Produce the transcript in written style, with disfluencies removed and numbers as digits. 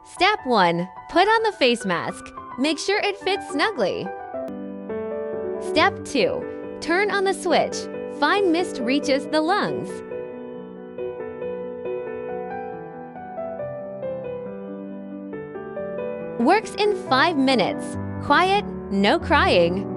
Step 1. Put on the face mask. Make sure it fits snugly. Step 2. Turn on the switch. Fine mist reaches the lungs. Works in 5 minutes. Quiet, no crying.